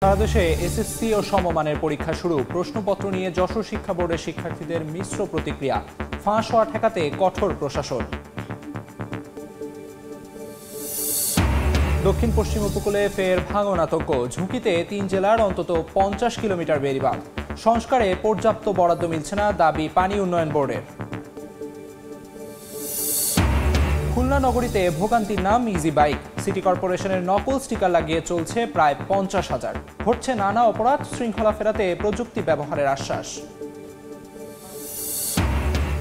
সারা দেশে এসএসসি ও সমমানের পরীক্ষা শুরু। প্রশ্নপত্র নিয়ে যশোর শিক্ষা বোর্ডের শিক্ষার্থীদের মিশ্র প্রতিক্রিয়া। ফাঁস হওয়া ঠেকাতে কঠোর প্রশাসন। দক্ষিণ পশ্চিম উপকূলে ফের ভাঙন আতঙ্ক। ঝুঁকিতে ৩ জেলার অন্তত ৫০ কিলোমিটার বেড়িবাঁধ। সংস্কারে পর্যাপ্ত বরাদ্দ মিলছে না, দাবি পানি উন্নয়ন বোর্ডের। খুলনা নগরীতে ভোগান্তির নাম ইজি বাইক। সিটি কর্পোরেশনের নকল স্টিকার লাগিয়ে চলছে প্রায় ৫০,০০০। ঘটছে নানা অপরাধ, শৃঙ্খলা ফেরাতে প্রযুক্তি ব্যবহারের আশ্বাস।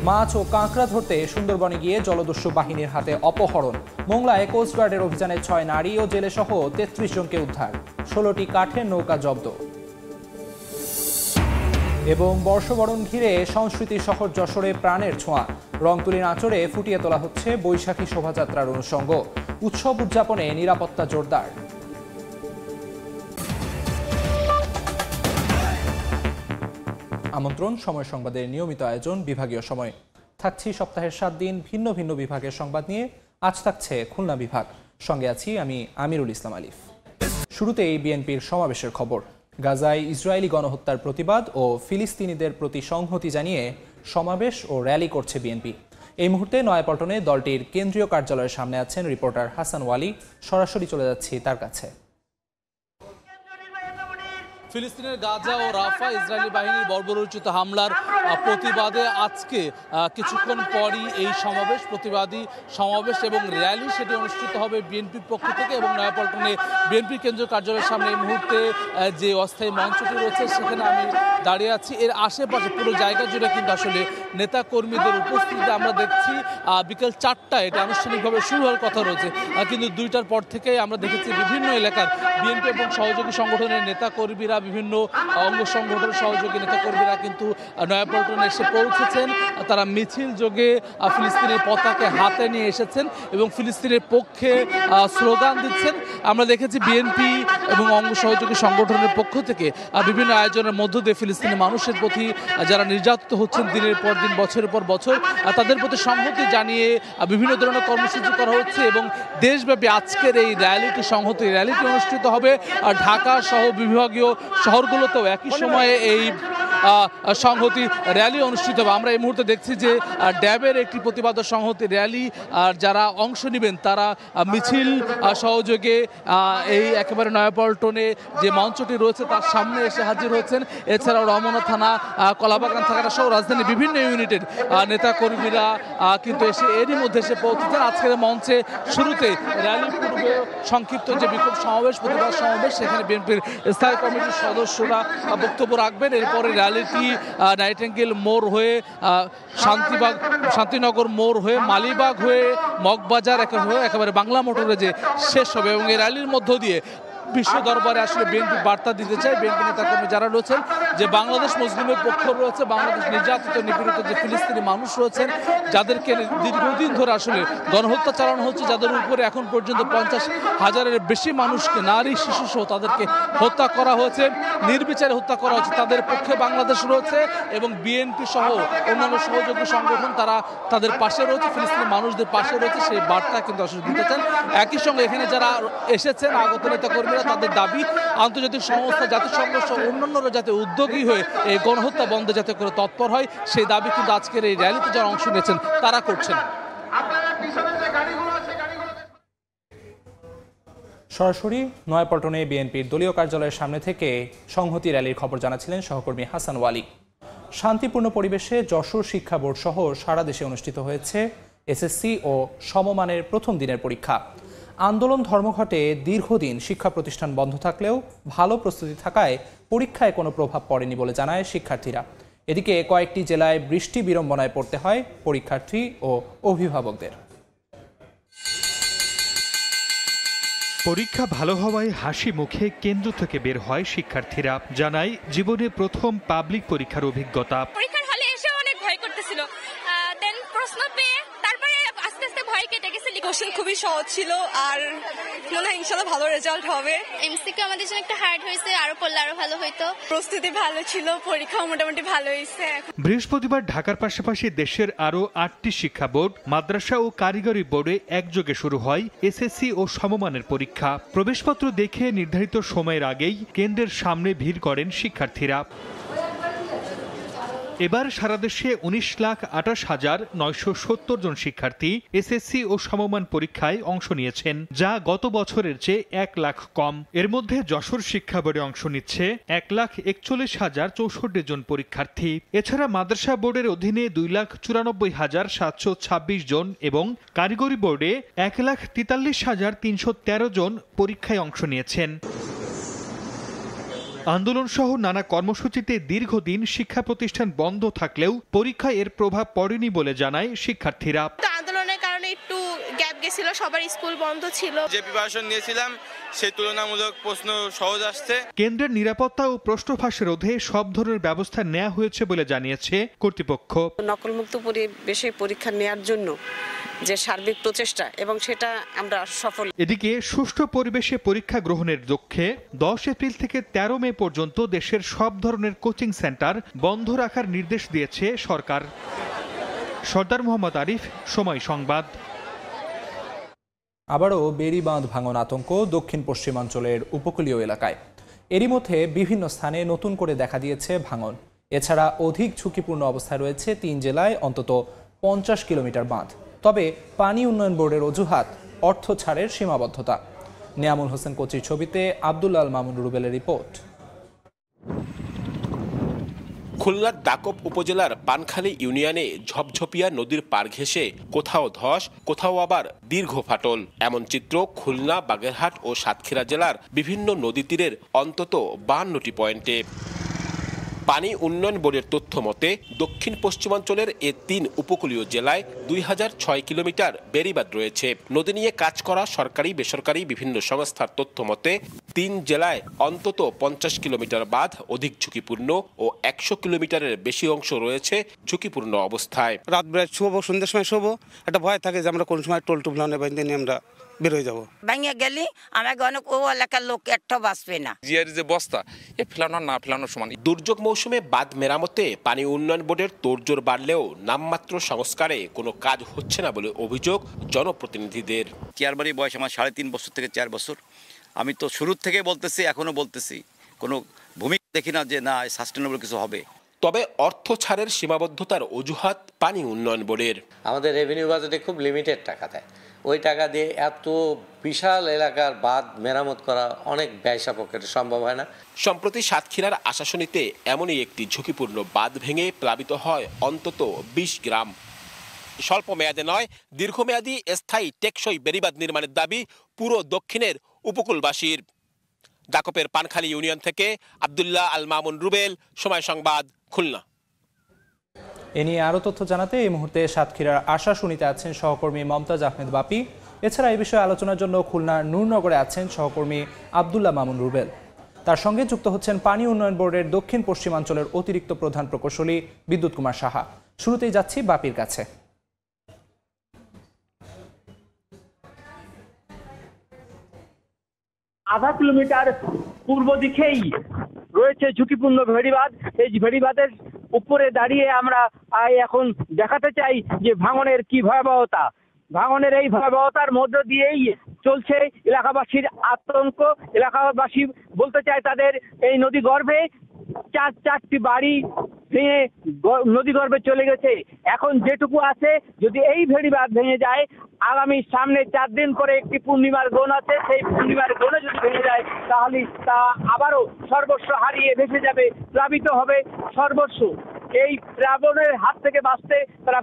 মাছ ও কাঁকড়া ধরতে সুন্দরবনে গিয়ে জলদস্যু বাহিনীর হাতে অপহরণ। মোংলায় কোস্টগার্ডের অভিযানে ৬ নারী ও জেলেসহ ৩৩ জনকে উদ্ধার। ১৬টি কাঠের নৌকা জব্দ। এবং বর্ষবরণ ঘিরে সংস্কৃতি শহর যশোরে প্রাণের ছোঁয়া। রংতুলির আঁচড়ে ফুটিয়ে তোলা হচ্ছে বৈশাখী শোভাযাত্রার অনুষঙ্গ। উৎসব উদযাপনে নিরাপত্তা জোরদার। আমন্ত্রণ সময় সংবাদের নিয়মিত আয়োজন বিভাগীয় সময়। থাকছি সপ্তাহের ৭ দিন ভিন্ন ভিন্ন বিভাগের সংবাদ নিয়ে। আজ থাকছে খুলনা বিভাগ। সঙ্গে আছি আমি আমিরুল ইসলাম আলিফ। শুরুতেই বিএনপির সমাবেশের খবর। গাজায় ইসরায়েলি গণহত্যার প্রতিবাদ ও ফিলিস্তিনিদের প্রতি সংহতি জানিয়ে সমাবেশ ও র্যালি করছে বিএনপি। এই মুহূর্তে নয়াপল্টনে দলটির কেন্দ্রীয় কার্যালয়ের সামনে আছেন রিপোর্টার হাসান ওয়ালি। সরাসরি চলে যাচ্ছি তার কাছে। ফিলিস্তিনের গাজা ও রাফা ইসরায়েলি বাহিনীর বর্বরোচিত হামলার প্রতিবাদে আজকে কিছুক্ষণ পরই এই সমাবেশ, প্রতিবাদী সমাবেশ এবং র্যালি সেটি অনুষ্ঠিত হবে বিএনপির পক্ষ থেকে। এবং নয়াপল্টনে বিএনপির কেন্দ্রীয় কার্যালয়ের সামনে এই মুহূর্তে যে অস্থায়ী মঞ্চটি রয়েছে সেখানে আমি দাঁড়িয়ে আছি। এর আশেপাশে পুরো জায়গা জুড়ে কিন্তু আসলে নেতা কর্মীদের উপস্থিতি আমরা দেখছি। বিকেল ৪টায় এটা আনুষ্ঠানিকভাবে শুরু হওয়ার কথা রয়েছে, কিন্তু ২টার পর থেকে আমরা দেখেছি বিভিন্ন এলাকার বিএনপি এবং সহযোগী সংগঠনের নেতা কর্মীরা, বিভিন্ন অঙ্গ সংগঠনের সহযোগী নেতা কর্মীরা কিন্তু নয়াপল্টনে এসে পৌঁছেছেন। তারা মিছিল যোগে ফিলিস্তিনের পতাকা হাতে নিয়ে এসেছেন এবং ফিলিস্তিনের পক্ষে স্লোগান দিচ্ছেন। আমরা দেখেছি বিএনপি এবং অঙ্গ সহযোগী সংগঠনের পক্ষ থেকে বিভিন্ন আয়োজনের মধ্য দিয়ে ফিলিস্তিনি মানুষের প্রতি যারা নির্যাতিত হচ্ছেন দিনের পর দিন, বছরের পর বছর, তাদের প্রতি সংহতি জানিয়ে বিভিন্ন ধরনের কর্মসূচি করা হচ্ছে। এবং দেশব্যাপী আজকের এই র্যালিটি, সংহতি র্যালিটি অনুষ্ঠিত হবে ঢাকা সহ বিভাগীয় শহরগুলোতেও একই সময়ে এই সংহতি র্যালি অনুষ্ঠিত হবে। আমরা এই মুহূর্তে দেখছি যে ড্যাবের একটি প্রতিবাদ সংহতি র্যালি, আর যারা অংশ নেবেন তারা মিছিল সহযোগে এই একেবারে নয়াপল্টনে যে মঞ্চটি রয়েছে তার সামনে এসে হাজির হয়েছেন। এছাড়াও রমনা থানা, কলাবাগান থানা সহ রাজধানীর বিভিন্ন ইউনিটের নেতা কর্মীরা কিন্তু এসে এরই মধ্যে এসে পৌঁছেছেন। আজকের মঞ্চে শুরুতে র্যালি পূর্বে সংক্ষিপ্ত যে বিক্ষোভ সমাবেশ, প্রতিবাদ সমাবেশ, সেখানে বিএনপির স্থায়ী কমিটির সদস্যরা বক্তব্য রাখবেন। এরপরে র্যালিটি নাইটেঙ্গেল মোড় হয়ে শান্তিনগর মোড় হয়ে মালিবাগ হয়ে মগবাজার একেবারে বাংলা মোটরে যে শেষ হবে। এবং এই র্যালির মধ্য দিয়ে বিশ্ব দরবারে আসলে বিএনপি বার্তা দিতে চায়, বিএনপি নেতাকর্মী যারা রয়েছেন, যে বাংলাদেশ মুসলিমের পক্ষ রয়েছে, বাংলাদেশ নির্যাতিত নিপীড়িত যে ফিলিস্তিনি মানুষ রয়েছেন, যাদেরকে দীর্ঘদিন ধরে আসলে গণহত্যা চালানো হচ্ছে, যাদের উপরে এখন পর্যন্ত ৫০,০০০-এর বেশি মানুষকে, নারী শিশু সহ তাদেরকে হত্যা করা হয়েছে, নির্বিচারে হত্যা করা হচ্ছে, তাদের পক্ষে বাংলাদেশ রয়েছে এবং বিএনপি সহ অন্যান্য সহযোগী সংগঠন তারা তাদের পাশে রয়েছে, ফিলিস্তিনি মানুষদের পাশে রয়েছে, সেই বার্তা কিন্তু আসলে দিতে চান। একই সঙ্গে এখানে যারা এসেছেন আগত নেতাকর্মীরা, তাদের দাবি আন্তর্জাতিক সংস্থা, জাতিসংঘ সহ অন্যান্যরা যাতে উদ্যোগী হয়ে এই গণহত্যা বন্ধে যাতে করে তৎপর হয়, সেই দাবি কিন্তু আজকের এই র্যালিতে যারা অংশ নিয়েছেন তারা করছেন। সরাসরি নয়াপল্টনে বিএনপির দলীয় কার্যালয়ের সামনে থেকে সংহতি র্যালির খবর জানাচ্ছিলেন সহকর্মী হাসান ওয়ালি। শান্তিপূর্ণ পরিবেশে যশোর শিক্ষা বোর্ড সহ সারা দেশে অনুষ্ঠিত হয়েছে এসএসসি ও সমমানের প্রথম দিনের পরীক্ষা। আন্দোলন ধর্মঘটে দীর্ঘদিন শিক্ষা প্রতিষ্ঠান বন্ধ থাকলেও ভালো প্রস্তুতি থাকায় পরীক্ষায় কোনো প্রভাব পড়েনি বলে জানায় শিক্ষার্থীরা। এদিকে কয়েকটি জেলায় বৃষ্টি বিড়ম্বনায় পড়তে হয় পরীক্ষার্থী ও অভিভাবকদের। পরীক্ষা ভালো হওয়ায় হাসি মুখে কেন্দ্র থেকে বের হয় শিক্ষার্থীরা। জানায় জীবনে প্রথম পাবলিক পরীক্ষার অভিজ্ঞতা। পরীক্ষার হলে এসে অনেক ভয় করতেছিল, দেন প্রশ্ন পেয়ে তারপরে আস্তে আস্তে ভয় কেটে গেছে। কোশ্চেন খুবই সহজ ছিল আর মনে হয় ইনশাআল্লাহ ভালো রেজাল্ট হবে। এমসিকিউ আমাদের জন্য একটা হার্ড হয়েছে, আরো পড়লে আরো ভালো হইতো। প্রস্তুতি ভালো ছিল, পরীক্ষাও মোটামুটি ভালো হয়েছে। বৃহস্পতিবার ঢাকার পাশাপাশি দেশের আরও 8টি শিক্ষা বোর্ড, মাদ্রাসা ও কারিগরি বোর্ডে একযোগে শুরু হয় এসএসসি ও সমমানের পরীক্ষা। প্রবেশপত্র দেখে নির্ধারিত সময়ের আগেই কেন্দ্রের সামনে ভিড় করেন শিক্ষার্থীরা। এবার সারা দেশে 19,28,970 জন শিক্ষার্থী এসএসসি ও সমমান পরীক্ষায় অংশ নিয়েছেন, যা গত বছরের চেয়ে 1 লাখ কম। এর মধ্যে যশোর শিক্ষা বোর্ডে অংশ নিচ্ছে 1,41,064 জন পরীক্ষার্থী। এছাড়া মাদ্রাসা বোর্ডের অধীনে 2,94,726 জন এবং কারিগরি বোর্ডে 1,43,313 জন পরীক্ষায় অংশ নিয়েছেন। আন্দোলন সহ নানা কর্মসূচিতে দীর্ঘদিন শিক্ষা প্রতিষ্ঠান বন্ধ থাকলেও পরীক্ষায় এর প্রভাব পড়েনি বলে জানায় শিক্ষার্থীরা। আন্দোলনের কারণে একটু গ্যাপ গেছিল, সবার স্কুল বন্ধ ছিল। যে প্রিপারেশন নিয়েছিলাম সেই তুলনামূলক প্রশ্ন সহজ আসছে। কেন্দ্রের নিরাপত্তা ও প্রশ্ন ফাঁস রোধে সব ধরনের ব্যবস্থা নেওয়া হয়েছে বলে জানিয়েছে কর্তৃপক্ষ। নকলমুক্ত পরিবেশে পরীক্ষা নেওয়ার জন্য যে সার্বিক প্রচেষ্টা এবং সেটা আমরা সফল। এদিকে সুষ্ঠু পরিবেশে পরীক্ষা গ্রহণের লক্ষ্যে 10 এপ্রিল থেকে 13 মে পর্যন্ত দেশের সব ধরনের কোচিং সেন্টার বন্ধ রাখার নির্দেশ দিয়েছে সরকার। সর্দার মোহাম্মদ আরিফ, সময় সংবাদ। আবারও বেড়িবাঁধ ভাঙন আতঙ্ক দক্ষিণ পশ্চিমাঞ্চলের উপকূলীয় এলাকায়। এরই মধ্যে বিভিন্ন স্থানে নতুন করে দেখা দিয়েছে ভাঙন। এছাড়া অধিক ঝুঁকিপূর্ণ অবস্থায় রয়েছে 3 জেলায় অন্তত 50 কিলোমিটার বাঁধ। তবে পানি উন্নয়ন বোর্ডের অজুহাত অর্থ ছাড়ের সীমাবদ্ধতা। নিয়ামুল হোসেন কোচির ছবিতে আব্দুল্লাহ আল মামুন রুবেলের রিপোর্ট। খুলনার দাকব উপজেলার পানখালী ইউনিয়নে ঝপঝপিয়া নদীর পাড় ঘেঁষে কোথাও ধস, কোথাও আবার দীর্ঘ ফাটল। এমন চিত্র খুলনা, বাগেরহাট ও সাতক্ষীরা জেলার বিভিন্ন নদী তীরের অন্তত 52টি পয়েন্টে। পানি উন্নয়ন বোর্ডের তথ্য মতে দক্ষিণ পশ্চিমাঞ্চলের এ 3 উপকূলীয় জেলায় 2006 কিলোমিটার বেড়িবাঁধ রয়েছে। নদী নিয়ে কাজ করা সরকারি বেসরকারি বিভিন্ন সংস্থার তথ্য মতে 3 জেলায় অন্তত 50 কিলোমিটার বাঁধ অধিক ঝুঁকিপূর্ণ ও 100 কিলোমিটারের বেশি অংশ রয়েছে ঝুঁকিপূর্ণ অবস্থায়। রাত বেলা শোবো, সন্ধ্যার সময় শোবো, একটা ভয় থাকে যে আমরা কোন সময় টোল টুপলানে বাইন্দে নিয়ে আমরা বের হয়ে যাবো। ভাঙিয়ে গেলে আমাকে অনেক ও এলাকার লোক একটা বাঁচবে না। জিআর যে বস্তা এ ফেলানো না ফেলানোর সমান। দুর্যোগ মৌসুমে বাঁধ মেরামতে পানি উন্নয়ন বোর্ডের তোড়জোড় বাড়লেও নামমাত্র সংস্কারে কোনো কাজ হচ্ছে না বলে অভিযোগ জনপ্রতিনিধিদের। চেয়ারবাড়ি বয়স আমার 3.5 বছর থেকে 4 বছর। আমি তো শুরুর থেকে বলতেছি, এখনো বলতেছি, কোনো ভূমিকা দেখি না যে না সাস্টেনেবল কিছু হবে। তবে অর্থ ছাড়ের সীমাবদ্ধতার অজুহাত পানি উন্নয়ন বোর্ডের। আমাদের রেভিনিউ বাজেটে খুব লিমিটেড টাকা দেয়। ওই টাকা দিয়ে এত বিশাল এলাকার বাঁধ মেরামত করা অনেক ব্যয় সাপেক্ষ, সম্ভব হয় না। সম্প্রতি সাতক্ষীরার আশাশুনিতে এমনই একটি ঝুঁকিপূর্ণ বাঁধ ভেঙে প্লাবিত হয় অন্তত 20 গ্রাম। স্বল্প মেয়াদে নয়, দীর্ঘমেয়াদী স্থায়ী টেকসই বেড়িবাঁধ নির্মাণের দাবি পুরো দক্ষিণের উপকূলবাসীর। দাকপের পানখালী ইউনিয়ন থেকে আব্দুল্লাহ আল মামুন রুবেল, সময় সংবাদ, খুলনা। এ নিয়ে আরও তথ্য জানাতে এই মুহূর্তে সাতক্ষীরার আশাশুনিতে আছেন সহকর্মী মমতাজ আহমেদ বাপি। এছাড়া এই বিষয়ে আলোচনার জন্য খুলনার নূরনগরে আছেন সহকর্মী আব্দুল্লাহ মামুন রুবেল। তার সঙ্গে যুক্ত হচ্ছেন পানি উন্নয়ন বোর্ডের দক্ষিণ পশ্চিমাঞ্চলের অতিরিক্ত প্রধান প্রকৌশলী বিদ্যুৎ কুমার সাহা। শুরুতেই যাচ্ছি বাপির কাছে। আধা কিলোমিটার পূর্ব দিকেই রয়েছে ঝুঁকিপূর্ণ ভেড়িবাঁধ। এই ভেড়িবাঁধের উপরে দাঁড়িয়ে আমরা এখন দেখাতে চাই যে ভাঙনের কি ভয়াবহতা। ভাঙনের এই ভয়াবহতার মধ্য দিয়েই চলছে এলাকাবাসীর আতঙ্ক। এলাকাবাসী বলতে চায় তাদের এই নদী গর্ভে 4টি বাড়ি ভেঙে নদী গর্ভে চলে গেছে। এখন যেটুকু আছে, যদি এই ভেড়িবাঁধ ভেঙে যায়, আগামী সামনে 4 দিন করে একটি পূর্ণিমার গণ আছে, সেই পূর্ণিমার গণে যদি ভেঙে যায় তাহলে তা আবারও সর্বস্ব হারিয়ে ভেসে যাবে, প্লাবিত হবে সর্বস্ব। এই প্লাবনের হাত থেকে বাঁচতে তারা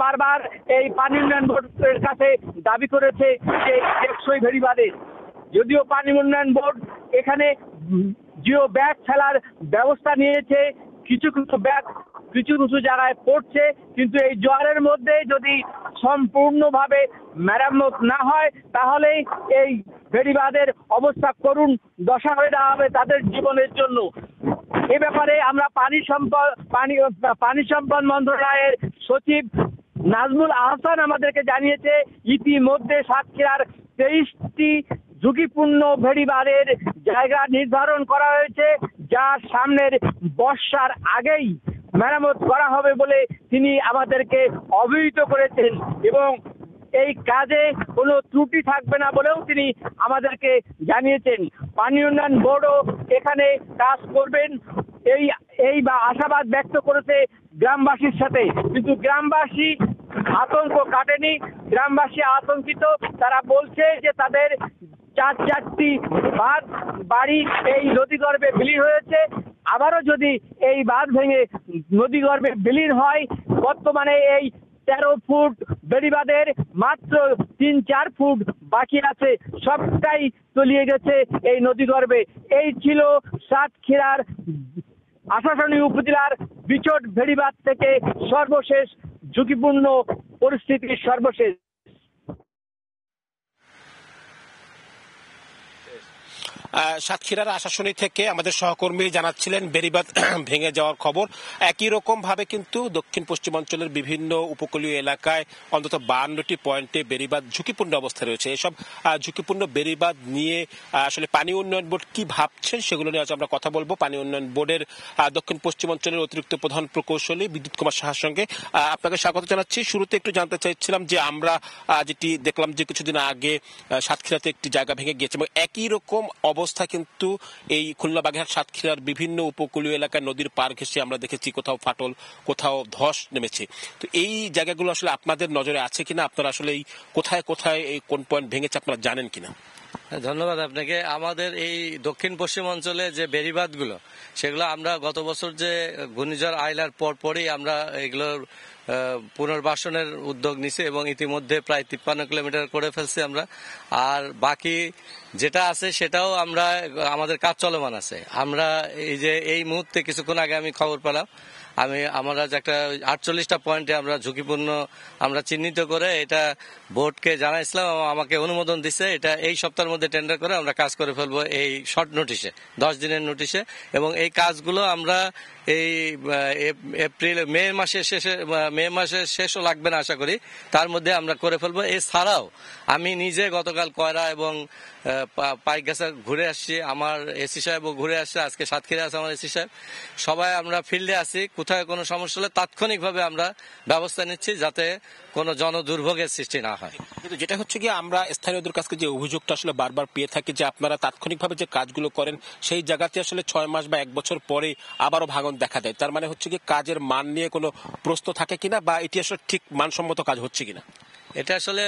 বারবার এই পানি উন্নয়ন বোর্ডের কাছে দাবি করেছে যে টেকসই ভেড়িবাঁধের। যদিও পানি উন্নয়ন বোর্ড এখানে জিও ব্যাগ ফেলার ব্যবস্থা নিয়েছে, কিছু কিছু জায়গায় পড়ছে, কিন্তু এই জোয়ারের মধ্যে যদি সম্পূর্ণভাবে মেরামত না হয় তাহলে এই ভেড়িবাঁধের অবস্থা করুণ দশা হয়ে দাঁড়াবে তাদের জীবনের জন্য। এ ব্যাপারে আমরা পানি সম্পদ মন্ত্রণালয়ের সচিব নাজমুল আহসান আমাদেরকে জানিয়েছে ইতিমধ্যে সাতক্ষীরার 23টি ঝুঁকিপূর্ণ ভেড়িবাঁধের জায়গা নির্ধারণ করা হয়েছে, যা সামনের বর্ষার আগেই মেরামত করা হবে বলে তিনি আমাদেরকে অবহিত করেছেন এবং এই কাজে কোনো ত্রুটি থাকবে না বলেও তিনি আমাদেরকে জানিয়েছেন। পানি উন্নয়ন বোর্ডও এখানে কাজ করবেন এই বা আশাবাদ ব্যক্ত করেছে গ্রামবাসীর সাথে, কিন্তু গ্রামবাসী আতঙ্ক কাটেনি। গ্রামবাসী আতঙ্কিত, তারা বলছে যে তাদের 4টি বাড়ি এই নদীগর্ভে বিলীন হয়েছে। আবারও যদি এই বাঁধ ভেঙে নদীগর্ভে বিলীন হয়, বর্তমানে এই 13 ফুট বেড়িবাঁধের মাত্র 3-4 ফুট বাকি আছে, সবটাই তলিয়ে গেছে এই নদীগর্ভে। এই ছিল সাতক্ষীরার আশাশুনি উপজেলার বিচট ভেড়িবাঁধ থেকে সর্বশেষ ঝুঁকিপূর্ণ পরিস্থিতির সর্বশেষ। সাতক্ষীরার আশাশুনি থেকে আমাদের সহকর্মী জানাচ্ছিলেন বেড়িবাঁধ ভেঙে যাওয়ার খবর। একই রকম ভাবে কিন্তু দক্ষিণ পশ্চিমাঞ্চলের বিভিন্ন উপকূলীয় এলাকায় অন্তত 52টি পয়েন্টে বেড়িবাঁধ ঝুঁকিপূর্ণ অবস্থায় রয়েছে। এসব ঝুঁকিপূর্ণ বেড়িবাঁধ নিয়ে আসলে পানি উন্নয়ন বোর্ড কি ভাবছেন সেগুলো নিয়ে আজ আমরা কথা বলবো পানি উন্নয়ন বোর্ডের দক্ষিণ পশ্চিমাঞ্চলের অতিরিক্ত প্রধান প্রকৌশলী বিদ্যুৎ কুমার সাহার সঙ্গে। আপনাকে স্বাগত জানাচ্ছি। শুরুতে একটু জানতে চাইছিলাম যে আমরা যেটি দেখলাম যে কিছুদিন আগে সাতক্ষীরাতে একটি জায়গা ভেঙে গিয়েছে এবং একই রকম অবস্থা কিন্তু এই খুলনা বাগেরহাট সাতক্ষীরার বিভিন্ন উপকূলীয় এলাকায় নদীর পার ঘেঁষে আমরা দেখেছি কোথাও ফাটল, কোথাও ধস নেমেছে। তো এই জায়গাগুলো আসলে আপনাদের নজরে আছে কিনা, আপনারা আসলে এই কোথায় কোথায় এই কোন পয়েন্ট ভেঙেছে আপনারা জানেন কিনা? ধন্যবাদ আপনাকে। আমাদের এই দক্ষিণ পশ্চিম অঞ্চলে যে বেড়িবাঁধগুলো সেগুলো আমরা গত বছর যে ঘূর্ণিঝড় আইলার পরই আমরা এগুলোর পুনর্বাসনের উদ্যোগ নিছি এবং ইতিমধ্যে প্রায় 53 কিলোমিটার করে ফেলছি আমরা। আর বাকি যেটা আছে সেটাও আমাদের কাজ চলমান আছে। আমরা এই মুহূর্তে কিছুক্ষণ আগে আমি খবর পেলাম আমরা যে একটা 48টা পয়েন্টে আমরা ঝুঁকিপূর্ণ আমরা চিহ্নিত করে এটা বোর্ডকে জানাইছিলাম এবং আমাকে অনুমোদন দিচ্ছে। এটা এই সপ্তাহের মধ্যে টেন্ডার করে আমরা কাজ করে ফেলবো এই শর্ট নোটিশে, 10 দিনের নোটিশে। এবং এই কাজগুলো আমরা এই মে মাসের শেষও লাগবে না আশা করি, তার মধ্যে আমরা করে ফেলবো। এছাড়াও আমি নিজে গতকাল কয়রা এবং পাইকগাছা ঘুরে আসছি, আমার এসি সাহেবও ঘুরে আসছে, আজকে সাতক্ষীরা আছে আমার এসি সাহেব, সবাই আমরা ফিল্ডে আছি। কোথায় কোনো সমস্যা হলে তাৎক্ষণিকভাবে আমরা ব্যবস্থা নিচ্ছি যাতে কোনো জনদুর্ভোগের সৃষ্টি না হয়। কিন্তু যেটা হচ্ছে কি আমরা স্থানীয়দের কাছে যে অভিযোগটা আসলে বারবার পেয়ে থাকি যে আপনারা তাৎক্ষণিকভাবে যে কাজগুলো করেন সেই জায়গাতে আসলে 6 মাস বা 1 বছর পরে আবারও ভাঙন দেখা দেয়। তার মানে হচ্ছে কি কাজের মান নিয়ে কোনো প্রশ্ন থাকে কিনা বা এটি আসলে ঠিক মানসম্মত কাজ হচ্ছে কিনা? এটা আসলে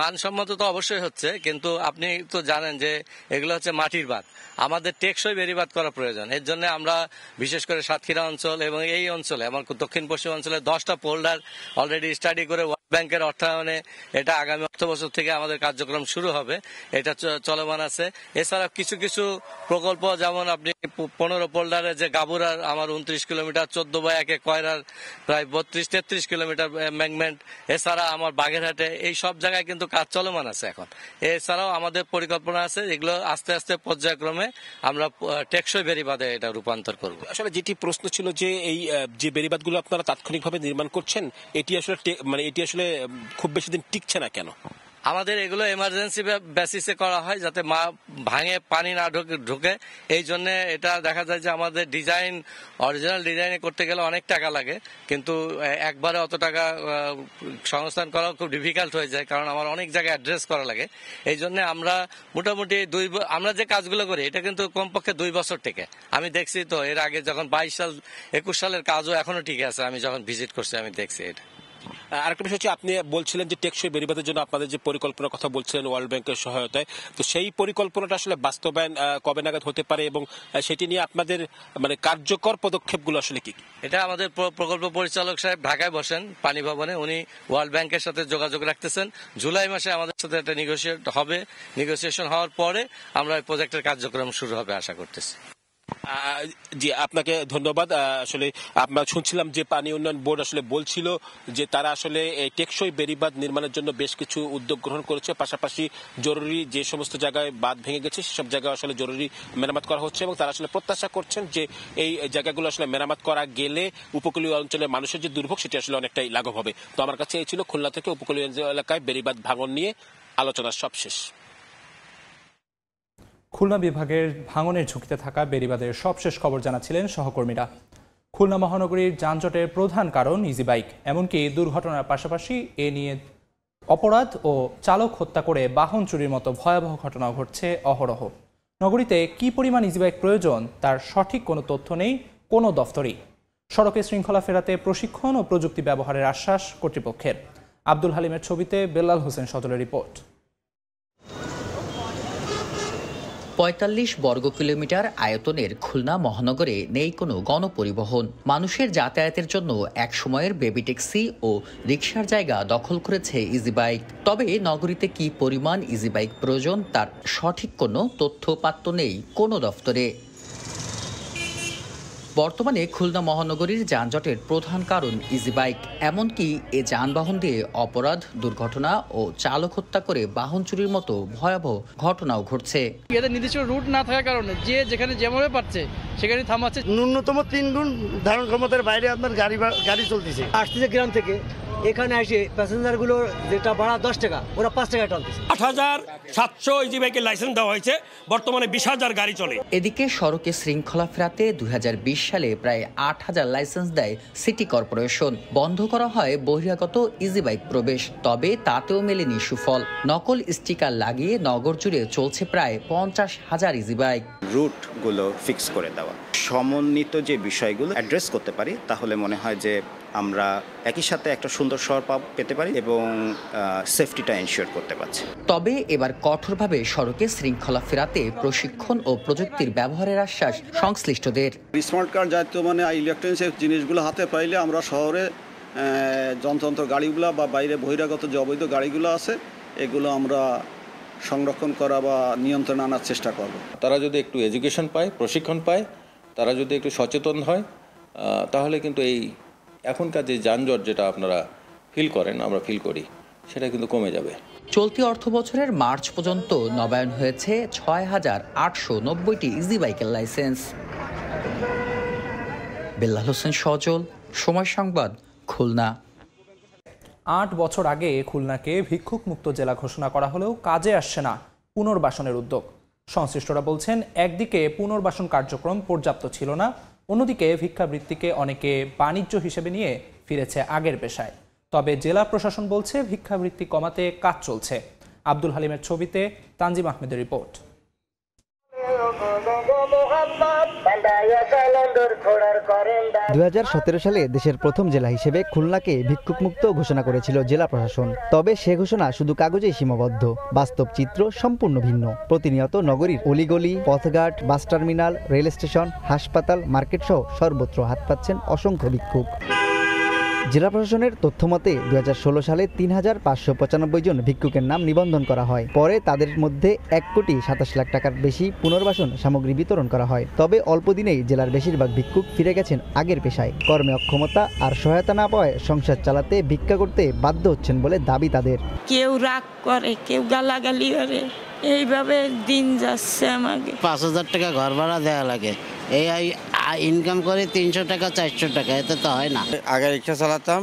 মানসম্মত তো অবশ্যই হচ্ছে, কিন্তু আপনি তো জানেন যে এগুলো হচ্ছে মাটির বাঁধ, আমাদের টেকসই বেড়িবাঁধ করা প্রয়োজন। এর জন্য আমরা বিশেষ করে সাতক্ষীরা অঞ্চল এবং এই অঞ্চলে আমার দক্ষিণ পশ্চিম অঞ্চলে 10টা পোল্ডার অলরেডি স্টাডি করে ওয়ার্ল্ড ব্যাংকের অর্থায়নে এটা আগামী অর্থ বছর থেকে আমাদের কার্যক্রম শুরু হবে, এটা চলমান আছে। এছাড়া কিছু কিছু প্রকল্প যেমন আপনি 15 পোল্ডারে যে গাবুরার আমার 29 কিলোমিটার, 14/1 কয়রার প্রায় 32-33 কিলোমিটার এম্বাঙ্কমেন্ট, এছাড়া আমার বাগেরহাটে এই সব জায়গায় কিন্তু কাজ চলমান আছে এখন। এছাড়াও আমাদের পরিকল্পনা আছে এগুলো আস্তে আস্তে পর্যায়ক্রমে আমরা টেকসই বেড়িবাঁধে এটা রূপান্তর করব। আসলে যেটি প্রশ্ন ছিল যে এই যে বেড়িবাঁধগুলো আপনারা তাৎক্ষণিকভাবে নির্মাণ করছেন এটি আসলে খুব বেশি দিন টিকছে না কেন? আমাদের এগুলো এমার্জেন্সি বেসিসে করা হয় যাতে ভাঙে পানি না ঢোকে। এই জন্য এটা দেখা যায় যে আমাদের অরিজিনাল ডিজাইনে করতে গেলে অনেক টাকা লাগে, কিন্তু একবারে অত টাকা সংস্থান করা খুব ডিফিকাল্ট হয়ে যায়, কারণ আমার অনেক জায়গায় অ্যাড্রেস করা লাগে। এই জন্য আমরা মোটামুটি আমরা যে কাজগুলো করি এটা কিন্তু কমপক্ষে 2 বছর টেকে। আমি দেখছি তো এর আগে যখন 22-21 সালের কাজও এখনো টিকে আছে, আমি যখন ভিজিট করছি আমি দেখছি এটা। আরেকটা বিষয় হচ্ছে আপনি বলছিলেন যে টেকসই বেড়িবাঁধের জন্য আপনাদের যে পরিকল্পনার কথা বলছিলেন ওয়ার্ল্ড ব্যাংকের সহায়তায়, তো সেই পরিকল্পনাটা আসলে বাস্তবায়ন কবে নাগাদ হতে পারে এবং সেটি নিয়ে আপনাদের কার্যকর পদক্ষেপগুলো আসলে কি? এটা আমাদের প্রকল্প পরিচালক সাহেব ঢাকায় বসেন পানি ভবনে, উনি ওয়ার্ল্ড ব্যাংকের সাথে যোগাযোগ রাখতেছেন। জুলাই মাসে আমাদের সাথে একটা নেগোসিয়েশন হওয়ার পরে আমরা এই প্রজেক্টের কার্যক্রম শুরু হবে আশা করতেছি। জি, আপনাকে ধন্যবাদ। আসলে আমরা শুনছিলাম যে পানি উন্নয়ন বোর্ড আসলে বলছিল যে তারা আসলে টেকসই বেড়িবাঁধ নির্মাণের জন্য বেশ কিছু উদ্যোগ গ্রহণ করেছে, পাশাপাশি জরুরি যে সমস্ত জায়গায় বাঁধ ভেঙে গেছে সেসব জায়গায় আসলে জরুরি মেরামত করা হচ্ছে এবং তারা আসলে প্রত্যাশা করছেন যে এই জায়গাগুলো আসলে মেরামত করা গেলে উপকূলীয় অঞ্চলের মানুষের যে দুর্ভোগ সেটি আসলে অনেকটাই লাঘব হবে। তো আমার কাছে এই ছিল খুলনা থেকে উপকূলীয় এলাকায় বেড়িবাঁধ ভাঙন নিয়ে আলোচনার সবশেষ। খুলনা বিভাগের ভাঙনের ঝুঁকিতে থাকা বেড়িবাঁধের সবশেষ খবর জানাচ্ছিলেন সহকর্মীরা। খুলনা মহানগরীর যানজটের প্রধান কারণ ইজি বাইক, এমনকি দুর্ঘটনার পাশাপাশি এ নিয়ে অপরাধ ও চালক হত্যা করে বাহন চুরির মতো ভয়াবহ ঘটনাও ঘটছে অহরহ। নগরীতে কি পরিমাণ ইজি বাইক প্রয়োজন তার সঠিক কোনো তথ্য নেই কোনো দফতরেই। সড়কে শৃঙ্খলা ফেরাতে প্রশিক্ষণ ও প্রযুক্তি ব্যবহারের আশ্বাস কর্তৃপক্ষের। আব্দুল হালিমের ছবিতে বেল্লাল হোসেন সজলের রিপোর্ট। ৪৫ বর্গ কিলোমিটার আয়তনের খুলনা মহানগরে নেই কোনো গণপরিবহন। মানুষের যাতায়াতের জন্য এক সময়ের বেবি ট্যাক্সি ও রিকশার জায়গা দখল করেছে ইজি বাইক। তবে নগরীতে কি পরিমাণ ইজি বাইক প্রয়োজন তার সঠিক কোনো তথ্যপাত্র নেই কোনো দফতরে। বর্তমানে খুলনা মহানগরীর যানজটের প্রধান কারণ ইজি বাইক, এমনকি এ যানবাহন দিয়ে অপরাধ, দুর্ঘটনা ও চালক হত্যা করে বাহন চুরির মতো ভয়াবহ ঘটনাও ঘটছে। এদের নির্দিষ্ট রুট না থাকার কারণে যে যেখানে যেভাবে পারছে সেখানে থামাচ্ছে। ন্যূনতম 3 গুণ ধারণ ক্ষমতার বাইরে আপনার গাড়ি চলতেছে। আসতেছে গ্রাম থেকে, এখানে এসে প্যাসেঞ্জারগুলো যেটা ভাড়া 10 টাকা, ওরা 5 টাকা টানতেছে। ৮৭০০ ইজি বাইকের লাইসেন্স দেওয়া হয়েছে, বর্তমানে ২০,০০০ গাড়ি চলে। এদিকে সড়কে শৃঙ্খলা ফেরাতে ২০২০ সালে প্রায় ৮,০০০ লাইসেন্স দেয় সিটি কর্পোরেশন। বন্ধ করা হয় বহিরাগত ইজি বাইক প্রবেশ, তবে তাতেও মেলেনি সুফল। নকল স্টিকার লাগিয়ে নগর জুড়ে চলছে প্রায় ৫০,০০০ ইজি বাইক। রুটগুলো ফিক্স করে দেওয়া, সমন্বিত যে বিষয়গুলো অ্যাড্রেস করতে পারি, তাহলে মনে হয় যে আমরা একই সাথে একটা সুন্দর শহর পেতে পারি এবং সেফটিটা এনশিওর করতে পারছি। তবে এবার কঠোরভাবে সড়কে শৃঙ্খলা ফেরাতে প্রশিক্ষণ ও প্রযুক্তির ব্যবহারের আশ্বাস সংশ্লিষ্টদের। স্মার্ট কার্ড জাতীয় ইলেকট্রনিক্স জিনিসগুলো হাতে পাইলে আমরা শহরে যন্ত্র গাড়িগুলো বা বাইরে বহিরাগত যে অবৈধ গাড়িগুলো আছে এগুলো আমরা সংরক্ষণ করা বা নিয়ন্ত্রণে আনার চেষ্টা করব। তারা যদি একটু এডুকেশন পায়, প্রশিক্ষণ পায়, তারা যদি একটু সচেতন হয়, তাহলে কিন্তু এই এখনকার যে যানজট যেটা আপনারা ফিল করেন, আমরা ফিল করি, সেটা কিন্তু কমে যাবে। চলতি অর্থ বছরের মার্চ পর্যন্ত নবায়ন হয়েছে ৬,৮৯০টি ইজি বাইকের লাইসেন্স। বেল্লাল হোসেন সজল, সময় সংবাদ, খুলনা। ৮ বছর আগে খুলনাকে ভিক্ষুক মুক্ত জেলা ঘোষণা করা হলেও কাজে আসছে না পুনর্বাসনের উদ্যোগ। সংশ্লিষ্টরা বলছেন, একদিকে পুনর্বাসন কার্যক্রম পর্যাপ্ত ছিল না, অন্যদিকে ভিক্ষাবৃত্তিকে অনেকে বাণিজ্য হিসেবে নিয়ে ফিরেছে আগের পেশায়। তবে জেলা প্রশাসন বলছে ভিক্ষাবৃত্তি কমাতে কাজ চলছে। আব্দুল হালিমের ছবিতে তানজিম আহমেদের রিপোর্ট। ২০১৭ সালে দেশের প্রথম জেলা হিসেবে খুলনাকে ভিক্ষুকমুক্ত ঘোষণা করেছিল জেলা প্রশাসন। তবে সে ঘোষণা শুধু কাগজেই সীমাবদ্ধ, বাস্তব চিত্র সম্পূর্ণ ভিন্ন। প্রতিনিয়ত নগরীর অলিগলি, পথঘাট, বাস টার্মিনাল, রেল স্টেশন, হাসপাতাল, মার্কেট সহ সর্বত্র হাত পাচ্ছেন অসংখ্য ভিক্ষুক। জেলা প্রশাসনের তথ্যমতে ২০১৬ সালে ৩,৫৯৫ জন ভিক্ষুকের নাম নিবন্ধন করা হয়। পরে তাদের মধ্যে ১,২৭,০০,০০০ টাকার বেশি পুনর্বাসন সামগ্রী বিতরণ করা হয়। তবে অল্প দিনেই জেলার বেশিরভাগ ভিক্ষুক ফিরে গেছেন আগের পেশায়। কর্মে অক্ষমতা আর সহায়তা না পাওয়ায় সংসার চালাতে ভিক্ষা করতে বাধ্য হচ্ছেন বলে দাবি তাদের। কেউ রাগ করে, কেউ গালাগালি করে, এইভাবে দিন যাচ্ছে। আমাকে ৫,০০০ টাকা ঘর ভাড়া দেওয়া লাগে, এই ইনকাম করে ৩০০ টাকা ৪০০ টাকা, এতে তো হয় না। আগে রিক্সা চালাতাম,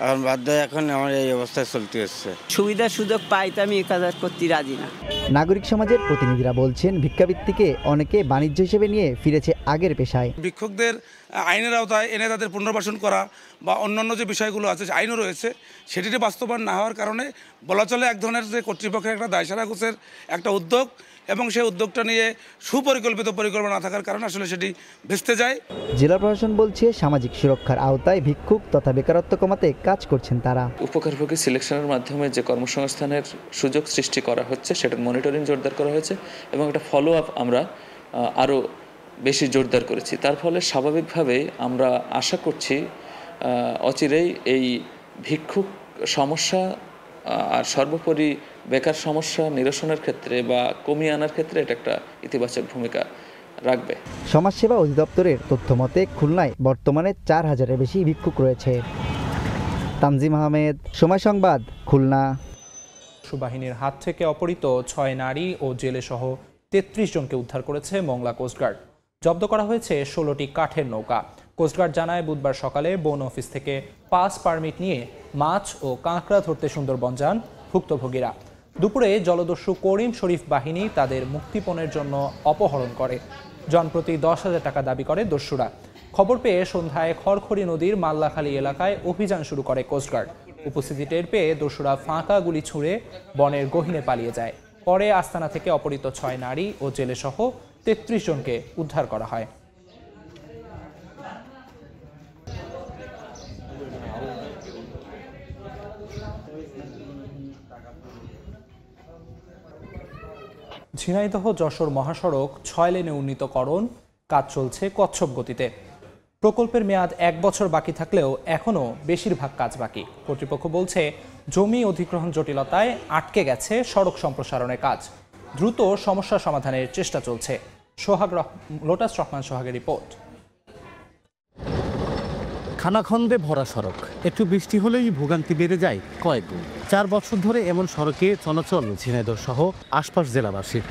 এখন বাধ্য, এখন আমার এই অবস্থায় চলতে হচ্ছে। সুবিধা সুযোগ পাইতে আমি কাজ করতে রাজি না। নাগরিক সমাজের প্রতিনিধিরা বলছেন, ভিক্ষাবৃত্তিকে অনেকে বাণিজ্য হিসেবে নিয়ে ফিরেছে আগের পেশায়। ভিক্ষুকদের আইনের আওতায় এনে তাদের পুনর্বাসন করা বা অন্যান্য যে বিষয়গুলো আছে, আইনও রয়েছে, সেটিতে বাস্তবায়ন না হওয়ার কারণে বলা চলে এক ধরনের যে কর্তৃপক্ষের একটা দায়সারা গোছের একটা উদ্যোগ, এবং সেই উদ্যোগটা নিয়ে সুপরিকল্পিত পরিকল্পনা না থাকার কারণে আসলে সেটি ভেস্তে যায়। জেলা প্রশাসন বলছে, সামাজিক সুরক্ষার আওতায় ভিক্ষুক তথা বেকারত্ব কমাতে কাজ করছেন তারা। উপকারভোগী সিলেকশনের মাধ্যমে যে কর্মসংস্থানের সুযোগ সৃষ্টি করা হচ্ছে, সেটার মনিটরিং জোরদার করা হয়েছে এবং একটা ফলো আপ আমরা আরও বেশি জোরদার করেছি। তার ফলে স্বাভাবিকভাবেই আমরা আশা করছি অচিরেই এই ভিক্ষুক সমস্যা আর সর্বোপরি বেকার সমস্যা নিরসনের ক্ষেত্রে বা কমিয়ে আনার ক্ষেত্রে এটা একটা ইতিবাচক ভূমিকা রাখবে। সমাজসেবা অধিদপ্তরের তথ্য মতে খুলনায় বর্তমানে 4000-এর বেশি ভিক্ষুক রয়েছে। তানজিম আহমেদ, সময় সংবাদ, খুলনা। বাহিনীর হাত থেকে অপহৃত 6 নারী ও জেলে সহ 33 জনকে উদ্ধার করেছে মংলা কোস্টগার্ড। জব্দ করা হয়েছে 16টি কাঠের নৌকা। কোস্টগার্ড জানায় বুধবার সকালে বন অফিস থেকে পাস পারমিট নিয়ে মাছ ও কাঁকড়া ধরতে সুন্দরবন যান ভুক্তভোগীরা। দুপুরে জলদস্যু করিম শরীফ বাহিনী তাদের মুক্তিপণের জন্য অপহরণ করে। জনপ্রতি 10,000 টাকা দাবি করে দস্যুরা। খবর পেয়ে সন্ধ্যায় খড়খড়ি নদীর মাল্লাখালী এলাকায় অভিযান শুরু করে কোস্টগার্ড। উপস্থিতি টের পেয়ে দস্যুরা ফাঁকা গুলি ছুঁড়ে বনের গহীনে পালিয়ে যায়। পরে আস্তানা থেকে অপহৃত 6 নারী ও জেলে সহ 33 জনকে উদ্ধার করা হয়। ঝিনাইদহ যশোর মহাসড়ক 6 লেনে উন্নীতকরণ কাজ চলছে কচ্ছপ গতিতে। প্রকল্পের মেয়াদ 1 বছর বাকি থাকলেও এখনও বেশিরভাগ কাজ বাকি। কর্তৃপক্ষ বলছে জমি অধিগ্রহণ জটিলতায় আটকে গেছে সড়ক সম্প্রসারণের কাজ। দ্রুত সমস্যা সমাধানের চেষ্টা চলছে। লোটাস রহমান সোহাগের রিপোর্ট। খানাখন্দে ভরা সড়ক, একটু বৃষ্টি হলেই ভোগান্তি বেড়ে যায় কয়েক গুণ। 4 বছর ধরে এমন সড়কে চলাচল ঝিনাইদহ সহ আশপাশ জেলাবাসীর।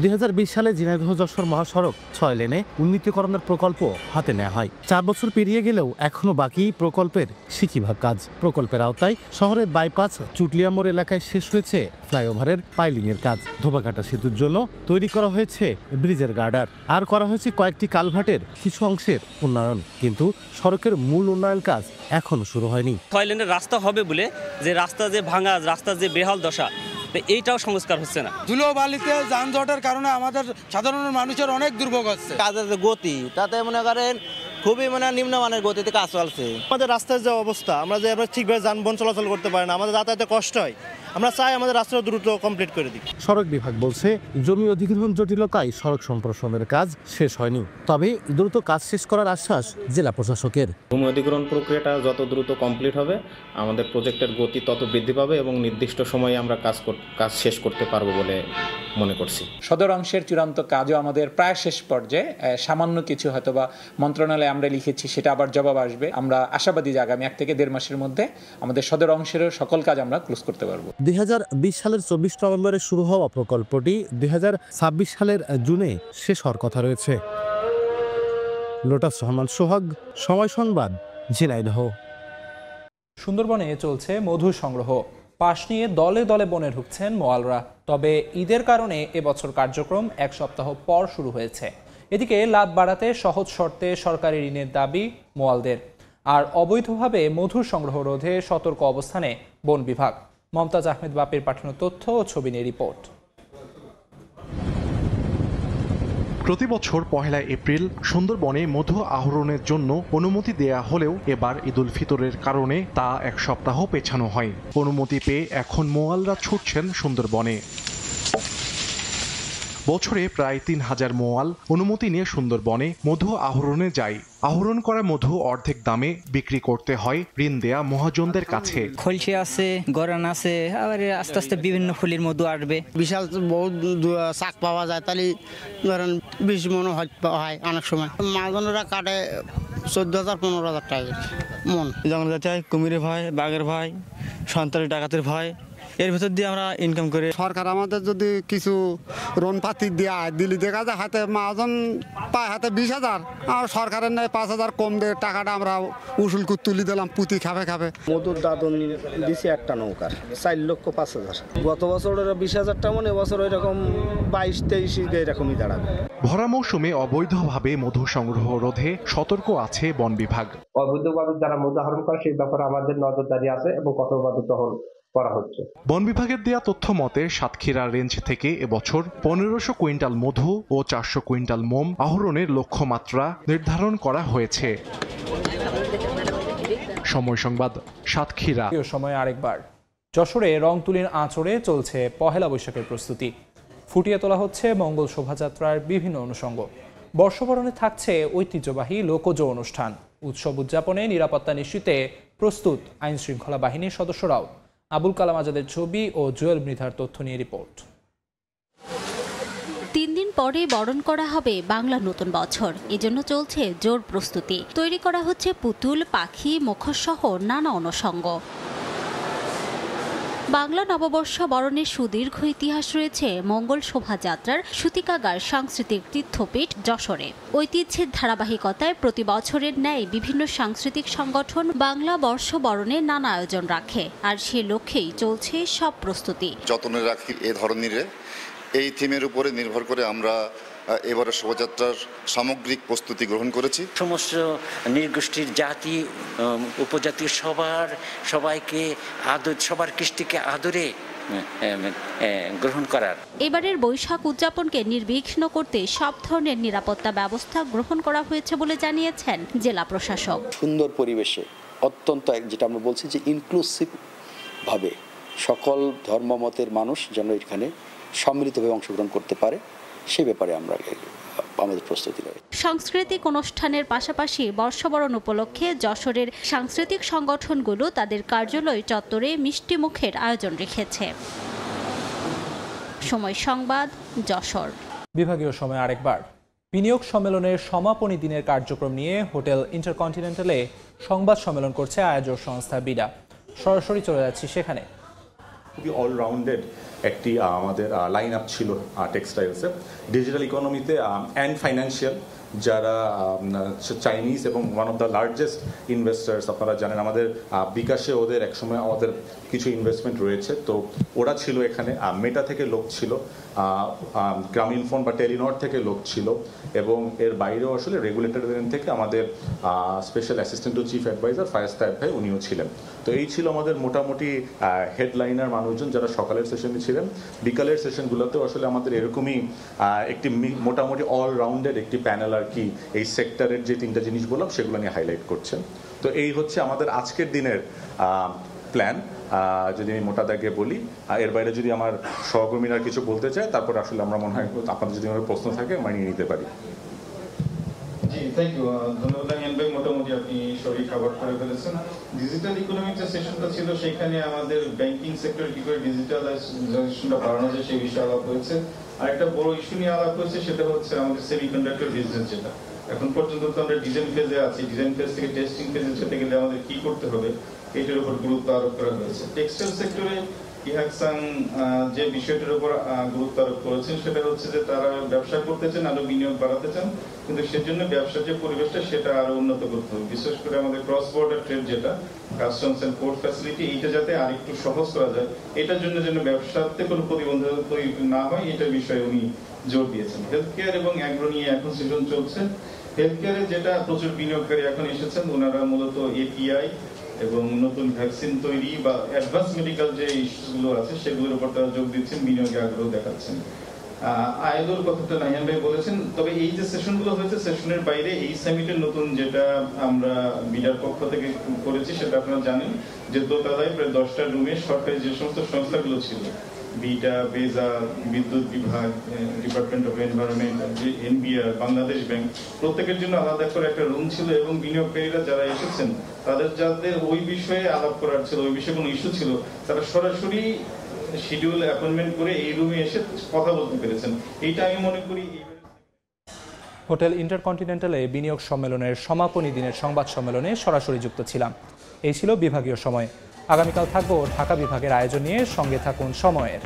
2020 সালে ঝিনাইদহ যশোর মহাসড়ক 6 লেনে উন্নীতকরণের প্রকল্প হাতে নেওয়া হয়। 4 বছর পেরিয়ে গেলেও এখনো বাকি প্রকল্পের সিকিভাগ কাজ। প্রকল্পের আওতায় শহরের বাইপাস চুটলিয়া মোড় এলাকায় শেষ হয়েছে ফ্লাইওভারের পাইলিংয়ের কাজ। ধোবাঘাটা সেতুর জন্য তৈরি করা হয়েছে ব্রিজের গার্ডার, আর করা হয়েছে কয়েকটি কালভার্টের কিছু অংশের উন্নয়ন। কিন্তু সড়কের মূল উন্নয়ন কাজ এখনো শুরু হয়নি। 6 লেনের রাস্তা হবে বলে যে রাস্তা যে ভাঙা, রাস্তার যে বেহাল দশা, এইটাও সংস্কার হচ্ছে না। ধুলো বালিতে যানজটের কারণে আমাদের সাধারণ মানুষের অনেক দুর্ভোগ হচ্ছে। কাজের যে গতি, তাতে মনে করেন খুবই নিম্নমানের গতিতে কাজ চলছে। আমাদের রাস্তার যে অবস্থা, আমরা ঠিকভাবে যানবাহন চলাচল করতে পারি না, আমাদের যাতায়াতে কষ্ট হয়। আমরা চাই আমাদের রাস্তা দ্রুত কমপ্লিট করে দিই। সড়ক বিভাগ বলছে জমি অধিগ্রহণ জটিলতায় সড়ক সম্প্রসারণের কাজ শেষ হয়নি, তবে দ্রুত কাজ শেষ করার আশ্বাস জেলা প্রশাসকের। ভূমি অধিগ্রহণ প্রক্রিয়াটা যত দ্রুত কমপ্লিট হবে আমাদের প্রজেক্টের গতি তত বৃদ্ধি পাবে এবং নির্দিষ্ট সময়ে আমরা কাজ শেষ করতে পারবো বলে মনে করছি। সদর অংশের চূড়ান্ত কাজও আমাদের প্রায় শেষ পর্যায়ে। সামান্য কিছু হয়তোবা মন্ত্রণালয়ে আমরা লিখেছি, সেটা আবার জবাব আসবে। আমরা আশাবাদী যে আগামী 1 থেকে 1.5 মাসের মধ্যে আমাদের সদর অংশেরও সকল কাজ আমরা ক্লোজ করতে পারবো। 2020 সালের 24 নভেম্বরে শুরু হওয়া প্রকল্পটি 2026 সালের জুনে শেষ হওয়ার কথা রয়েছে। লোটাস রহমান সোহাগ, সময় সংবাদ, ঝিনাইদহ। সুন্দরবনে চলছে মধু সংগ্রহ। পাশ নিয়ে দলে দলে বনে ঢুকছেন মোয়ালরা। তবে ঈদের কারণে এবছর কার্যক্রম 1 সপ্তাহ পর শুরু হয়েছে। এদিকে লাভ বাড়াতে সহজ শর্তে সরকারি ঋণের দাবি মোয়ালদের। আর অবৈধভাবে মধু সংগ্রহ রোধে সতর্ক অবস্থানে বন বিভাগ। মমতাজ আহমেদ বাপির পাঠানো তথ্য ও ছবি নিয়ে রিপোর্ট। প্রতি বছর 1 এপ্রিল সুন্দরবনে মধু আহরণের জন্য অনুমতি দেয়া হলেও এবার ঈদুল ফিতরের কারণে তা 1 সপ্তাহ পেছানো হয়। অনুমতি পেয়ে এখন মোয়ালরা ছুটছেন সুন্দরবনে। বছরে প্রায় 3000 মোয়াল অনুমতি নিয়ে সুন্দরবনে মধু আহরণে যায়। আহরণ করা মধু অর্ধেক দামে বিক্রি করতে হয় ঋণ দেয়া মহাজনদের কাছে। খলসি আছে, গরান আছে, আবার আস্তে আস্তে বিভিন্ন ফুলের মধু আসবে। বিশাল বহুত শাক পাওয়া যায়, তাহলে ধরেন 20 মন হয় অনেক সময়। মহাজনেরা কাটে 14,000 15,000 টাকা মন। জঙ্গল যাতে কুমিরের ভয়, বাঘের ভয়, সন্ত্রাসী ডাকাতের ভয়, এর ভিতর দিয়ে আমরা ইনকাম করি। সরকার আমাদের যদি কিছু ঋণ পাতি দেয়, দিলি দেখা যায় হাতে মহাজন পায় হাতে 20,000, আর সরকারের নেয় 5,000 কম দিয়ে টাকাটা আমরা উসুল করে তুলি দিলাম, পুঁতি খাবে। মধুর দাদন দিছি একটা নৌকার 4,05,000। গত বছর 20,000 টা মনে, এবছর ওই রকম 22-23 এরকমই দাঁড়াবে। ভরা মৌসুমে অবৈধভাবে মধু সংগ্রহ রোধে সতর্ক আছে বন বিভাগ। অবৈধভাবে যারা মধু আহরণ করে সেই ব্যাপারে আমাদের নজরদারি আছে এবং কঠোরভাবে টহল করা হচ্ছে। বন বিভাগের দেয়া তথ্য মতে সাতক্ষীরা রেঞ্জ থেকে এবছর 1500 কুইন্টাল মধু ও 400 কুইন্টাল মোম আহরণের লক্ষ্যমাত্রা নির্ধারণ করা হয়েছে। সময় সংবাদ, সাতক্ষীরা। সময় আরেকবার। যশোরে রং তুলির আঁচড়ে চলছে পহেলা বৈশাখের প্রস্তুতি। ফুটিয়ে তোলা হচ্ছে মঙ্গল শোভাযাত্রার বিভিন্ন অনুষঙ্গ। বর্ষবরণে থাকছে ঐতিহ্যবাহী লোকজ অনুষ্ঠান। উৎসব উদযাপনে নিরাপত্তা নিশ্চিতে প্রস্তুত আইন শৃঙ্খলা বাহিনীর সদস্যরাও। আবুল কালাম আজাদের ছবি ও জুয়েল মৃধার তথ্য নিয়ে রিপোর্ট। 3 দিন পরে বরণ করা হবে বাংলা নতুন বছর। এজন্য চলছে জোর প্রস্তুতি। তৈরি করা হচ্ছে পুতুল, পাখি, মুখোশ সহ নানা অনুষঙ্গ। বাংলা নববর্ষ বরণের সুদীর্ঘ ইতিহাস রয়েছে মঙ্গল শোভাযাত্রার সূতিকাগার সাংস্কৃতিক তীর্থপীঠ যশোরে। ঐতিহ্যের ধারাবাহিকতায় প্রতি বছরের ন্যায় বিভিন্ন সাংস্কৃতিক সংগঠন বাংলা বর্ষ বরণে নানা আয়োজন রাখে, আর সে লক্ষ্যেই চলছে সব প্রস্তুতি। যত্নে রাখি এ ধরনের এই থিমের উপরে নির্ভর করে আমরা এবারে শোভাযাত্রার সামগ্রিক প্রস্তুতি গ্রহণ করেছি। সমস্ত নৃগোষ্ঠীর জাতি উপজাতীয় সবাইকে সবার কৃষ্টিকে আদরে গ্রহণ করার। এবারের বৈশাখ উদযাপনকে নির্বিঘ্ন করতে সব ধরনের নিরাপত্তা ব্যবস্থা গ্রহণ করা হয়েছে বলে জানিয়েছেন জেলা প্রশাসক। সুন্দর পরিবেশে অত্যন্ত যেটা আমরা বলছি যে ইনক্লুসিভ ভাবে সকল ধর্মমতের মানুষ যেন এখানে সম্মিলিতভাবে অংশগ্রহণ করতে পারে, সে ব্যাপারে আমাদের প্রস্তুতি রয়েছে। সাংস্কৃতিক অনুষ্ঠানের পাশাপাশি বর্ষবরণ উপলক্ষে যশোরের সাংস্কৃতিক সংগঠনগুলো তাদের কার্যালয় চত্বরে মিষ্টি মুখের আয়োজন রেখেছে। সময় সংবাদ, যশোর। বিভাগীয় সময় আরেকবার। বিনিয়োগ সম্মেলনের সমাপনী দিনের কার্যক্রম নিয়ে হোটেল ইন্টারকন্টিনেন্টালে সংবাদ সম্মেলন করছে আয়োজক সংস্থা বিডা। সরাসরি চলে যাচ্ছি সেখানে। খুবই অলরাউন্ডেড একটি আমাদের লাইন আপ ছিল টেক্সটাইলসে, ডিজিটাল ইকোনমিতে অ্যান্ড ফাইন্যান্সিয়াল, যারা চাইনিজ এবং one of the largest investors. আপনারা জানেন আমাদের বিকাশে ওদের একসময় আমাদের কিছু ইনভেস্টমেন্ট রয়েছে, তো ওরা ছিল এখানে। মেটা থেকে লোক ছিল, গ্রামীণফোন বা টেলিনর থেকে লোক ছিল, এবং এর বাইরেও আসলে রেগুলেটর থেকে আমাদের special assistant to chief adviser Faiyaz Tayeb ভাই, উনিও ছিলেন। তো এই ছিল আমাদের মোটামুটি হেডলাইনার মানুষজন যারা সকালের সেশনে ছিলেন। বিকালের সেশনগুলোতেও আসলে আমাদের এরকমই একটি মোটামুটি অলরাউন্ডেড একটি প্যানেল আর কি এই সেক্টরের যে তিনটা জিনিস বললাম সেগুলো নিয়ে হাইলাইট করছেন। তো এই হচ্ছে আমাদের আজকের দিনের প্ল্যান, যদি আমি মোটা দাগে বলি। এর বাইরে যদি আমার সহকর্মীরা কিছু বলতে চায়, তারপর আসলে আমরা মনে হয় আপনাদের যদি আমার প্রশ্ন থাকে মানিয়ে নিতে পারি। জি, থ্যাংক ইউ, ধন্যবাদ। মোটামুটি আপনি সবই কভার করে ফেলেছেন। ডিজিটাল ইকোনমিক যে সেশনটা ছিল সেখানে আমাদের ব্যাংকিং সেক্টর কি করে ডিজিটালাইজেশনটা বাড়ানো যায় সেই বিষয়ে আলাপ হয়েছে। আর একটা বড় ইস্যু নিয়ে আলাপ হয়েছে, সেটা হচ্ছে আমাদের সেমিকন্ডাক্টর বিজনেস, যেটা এখন পর্যন্ত তো আমরা ডিজাইন ফেজে আছি। ডিজাইন ফেজ থেকে টেস্টিং ফেজে যেতে গেলে আমাদের কি করতে হবে এটার উপর গুরুত্ব আরোপ করা হয়েছে। টেক্সটাইল সেক্টরে ইহাকসাং যে বিষয়টার উপর গুরুত্ব আরোপ করেছেন সেটা হচ্ছে যে তারা ব্যবসা করতে চান, আরো বিনিয়োগ বাড়াতে চান, কিন্তু সেজন্য ব্যবসার যে পরিবেশটা সেটা আরো উন্নত করতে হবে। বিশেষ করে আমাদের ক্রস বর্ডার ট্রেড, যেটা কাস্টমস এন্ড পোর্ট ফ্যাসিলিটি, এইটা যাতে আরেকটু সহজ করা যায়, এটার জন্য যেন ব্যবসাতে কোনো প্রতিবন্ধক না হয়, এটার বিষয়ে উনি জোর দিয়েছেন। হেলথ কেয়ার এবং অ্যাগ্রো নিয়ে এখন সেশন চলছে। হেলথ কেয়ারে যেটা প্রচুর বিনিয়োগকারী এখন এসেছেন, ওনারা মূলত এপিআই এবং নতুন ভ্যাকসিন তৈরি বা অ্যাডভান্স মেডিকেল যে ইস্যুগুলো আছে সেগুলোর উপর তারা যোগ দিচ্ছেন, বিনিয়োগে আগ্রহ দেখাচ্ছেন। আয়েদুর কথাটা নাহিয়ান ভাই বলেছেন। তবে এই যে সেশনগুলো হয়েছে, সেশনের বাইরে এই সামিটের নতুন যেটা আমরা বিডার পক্ষ থেকে করেছি, সেটা আপনারা জানেন যে দোতলায় প্রায় 10টা রুমে সরকারি যে সমস্ত সংস্থাগুলো ছিল, বিটা, বেজা, বিদ্যুৎ বিভাগ, department of environment, NBR, Bangladesh bank, প্রত্যেকের জন্য আলাদা করে একটা রুম ছিল, এবং বিনিয়োগকারীরা যারা এসেছেন যাদের ওই বিষয়ে আলাপ করার ছিল, ওই বিষয়ে কোনো ইস্যু ছিল, তারা সরাসরি শিডিউল অ্যাপয়েন্টমেন্ট করে এই রুমে এসে কথা বলতে পেরেছেন। এইটা আমি মনে করি হোটেল ইন্টারকন্টিনেন্টালে বিনিয়োগ সম্মেলনের সমাপনী দিনের সংবাদ সম্মেলনে সরাসরি যুক্ত ছিলাম। এই ছিল বিভাগীয় সময়। আগামীকাল থাকবো ঢাকা বিভাগের আয়োজন নিয়ে, সঙ্গে থাকুন সময়ের।